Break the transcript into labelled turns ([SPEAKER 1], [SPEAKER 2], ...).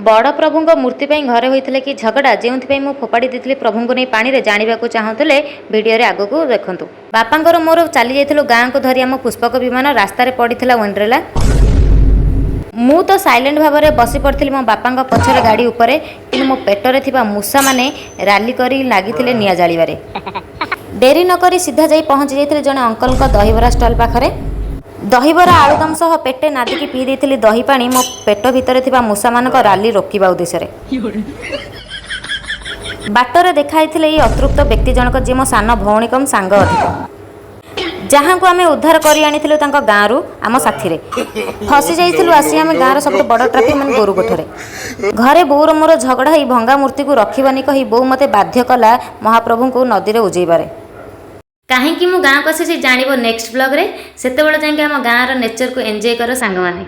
[SPEAKER 1] बड़ प्रभु मूर्ति घरे होते कि झगड़ा जो फोपाड़ी देती प्रभु नहीं पानी रे जानवाक चाहूले भिडियो आग को देखूँ। बापांर मोर चली जाइलु गाँ को धरी आम पुष्पक विमान रास्तार पड़ा वंडरला। मु तो साइलेंट भाव में बसी पड़ी मो बापा पछर गाड़ी उपरे कि मो पेटरे थिबा मूषा माने राली करी लगी निआ जालिबारे। डेरी नक सीधा जा पहुँची जाते जड़े अंकल दहीबरा स्टल पाखरे। दहीबरा आलुदम सह पेटे नादिकी पी देती दही पानी मो पेट भितर थिबा मूषा मानक राली रोकवा उद्देश्य। बाटर देखाई अतृप्त व्यक्ति जनक जी मो सान भौणी कम सांग अधिक जहाँ को आमे उद्धार करी आनी गाँव आम साथी फसी जाइलु आसी आम गाँव सब बड़ ट्राफिक मान गोरुकोठरे। घरे बोर मोर झगड़ा ही भंगा मूर्ति को रखिबानी कही बो मते बाध्य कला महाप्रभु को नदी में उजेबारे। कहीं मु गाँव को आसी जानिबो नेक्स्ट ब्लॉग रे सेतेबेले जाके आम गाँव नेचर को एंजॉय करो सांग माने।